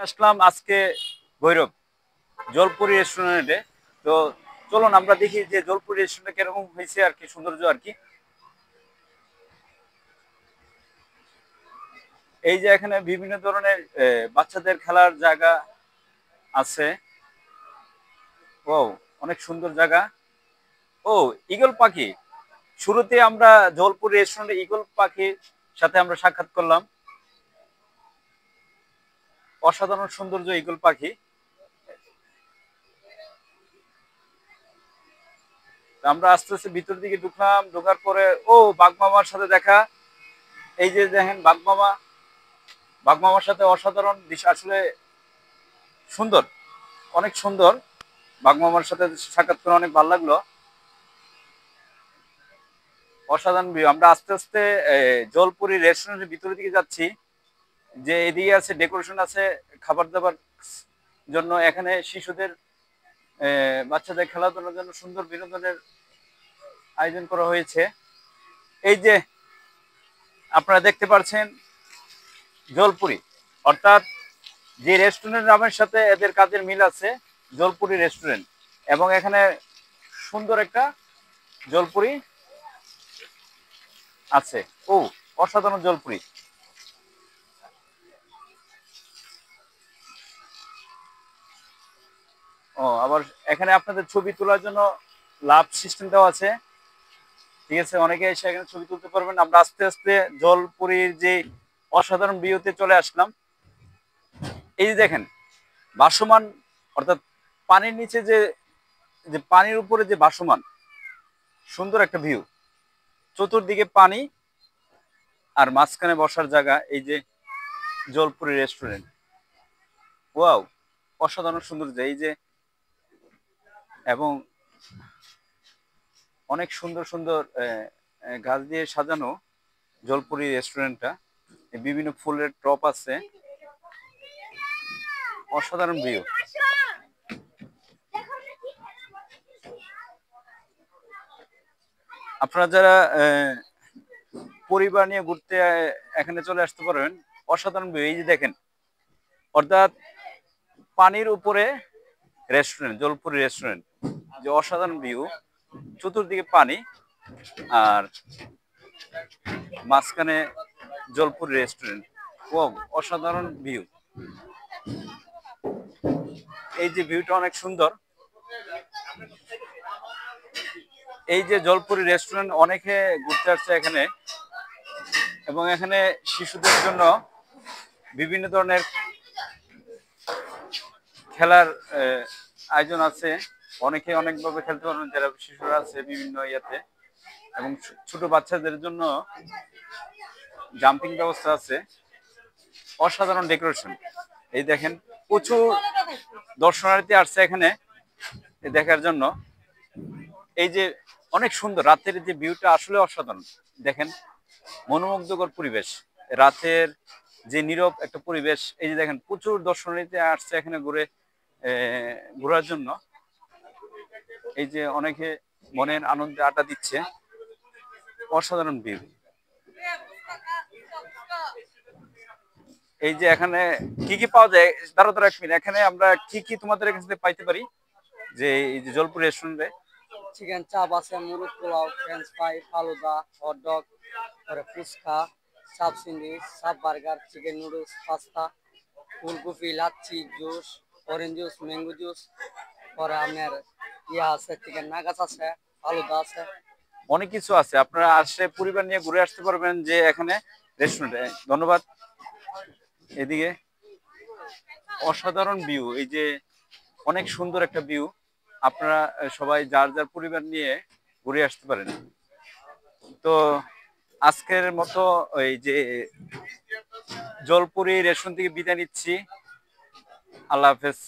আসলাম আজকে ভৈরব জলপুরি রেস্টুরেন্টে। তো চলুন আমরা দেখি যে জলপুরি রেস্টুরেন্টে কিরকম হয়েছে আর কি, সৌন্দর্য আর কি। এই যে এখানে বিভিন্ন ধরনের বাচ্চাদের খেলার জায়গা আছে। ও, অনেক সুন্দর জায়গা। ও, ঈগল পাখি। শুরুতে আমরা জলপুরি রেস্টুরেন্টে ঈগল পাখির সাথে আমরা সাক্ষাৎ করলাম। অসাধারণ সৌন্দর্য ঈগল পাখি। আমরা আস্তে আস্তে ভিতর দিকে ঢুকলাম, ঢোকার পরে ও বাঘ মামার সাথে দেখা। এই যে দেখেন বাঘ মামা, বাঘ মামার সাথে অসাধারণ দৃশ্য, আসলে সুন্দর, অনেক সুন্দর। বাঘ মামার সাথে সাক্ষাৎ করে অনেক ভালো লাগলো। অসাধারণ ভিউ। আমরা আস্তে আস্তে জলপুরি রেস্টুরেন্টের ভিতরের দিকে যাচ্ছি। যে এদিকে আছে ডেকোরেশন আছে খাবার দাবার জন্য, এখানে শিশুদের বাচ্চাদের খেলাধুলার জন্য সুন্দর বিনোদনের আয়োজন করা হয়েছে। এই যে আপনারা দেখতে পাচ্ছেন জলপুরি, অর্থাৎ যে রেস্টুরেন্ট নামের সাথে এদের কাজের মিল আছে, জলপুরি রেস্টুরেন্ট। এবং এখানে সুন্দর একটা জলপুরি আছে। ও, অসাধারণ জলপুরি। ও, আবার এখানে আপনাদের ছবি তোলার জন্য লাভ সিস্টেম দেওয়া আছে। ঠিক আছে, অনেকে এসে এখানে ছবি তুলতে পারবেন। আমরা আস্তে আস্তে জলপুরির যে অসাধারণ ভিউতে চলে আসলাম। এই যে দেখেন ভাসমান, অর্থাৎ পানির নিচে যে যে পানির উপরে যে ভাসমান সুন্দর একটা ভিউ, চতুর্দিকে পানি আর মাঝখানে বসার জায়গা। এই যে জলপুরি রেস্টুরেন্ট, ওয়াও, অসাধারণ সুন্দর। এই যে এবং অনেক সুন্দর সুন্দর গাছ দিয়ে সাজানো জলপুরি রেস্টুরেন্টটা। বিভিন্ন ফুলের টপ আছে, অসাধারণ ভিউ। আপনারা যারা পরিবার নিয়ে ঘুরতে এখানে চলে আসতে পারবেন। অসাধারণ ভিউ। এই যে দেখেন, অর্থাৎ পানির উপরে রেস্টুরেন্ট, জলপুরি রেস্টুরেন্ট। যে অসাধারণ ভিউ, চতুর্দিকে পানি আর মাঝখানে জলপুরি রেস্টুরেন্ট। ও, অসাধারণ ভিউ। এই যে ভিউটা অনেক সুন্দর। এই যে জলপুরি রেস্টুরেন্ট, অনেকে ঘুরতে আসছে এখানে। এবং এখানে শিশুদের জন্য বিভিন্ন ধরনের খেলার আয়োজন আছে। অনেকে অনেকভাবে খেলতে পারবেন যারা শিশুরা আছে বিভিন্ন ইয়াতে। এবং ছোট বাচ্চাদের জন্য জাম্পিং ব্যবস্থা আছে। অসাধারণ ডেকোরেশন। এই দেখেন, প্রচুর দর্শনার্থী আসছে এখানে দেখার জন্য। এই যে অনেক সুন্দর রাতের যে ভিউটা, আসলে অসাধারণ। দেখেন, মনোমুগ্ধকর পরিবেশ, রাতের যে নীরব একটা পরিবেশ। এই যে দেখেন প্রচুর দর্শনার্থী আসছে এখানে ঘোরার জন্য। এই যে অনেকে মনের আনন্দে আড্ডা দিচ্ছে। অসাধারণ ভিউ। এই যে এখানে কি কি পাওয়া যায়, দাঁড়া দাঁড়া এক মিনিট, এখানে আমরা কি কি তোমাদের কাছে পাইতে পারি যে এই যে জলপুর রেস্টুরেন্টে? চিকেন চাপ আছে, murgh pulao, french fry, falooda, hotdog, পরে ফুচকা, চাপ চিংড়ি, চাপ বার্গার, চিকেন নুডলস, পাস্তা, ফুলকপি, lassi, juice, orange juice, mango juice, পরে আপনার ইয়া আছে, চিকেন নাগাস আছে, ফালুদা আছে। অনেক কিছু আছে, আপনারা আসে পরিবার নিয়ে ঘুরে আসতে পারবেন যে এখানে রেস্টুরেন্টে। ধন্যবাদ। এদিকে অসাধারণ ভিউ। এই যে অনেক সুন্দর একটা ভিউ। আপনারা সবাই যার যার পরিবার নিয়ে ঘুরে আসতে পারেন। তো আজকের মতো এই যে জলপুরি রেস্টুরেন্ট থেকে বিদায় নিচ্ছি। আল্লাহ হাফেজ।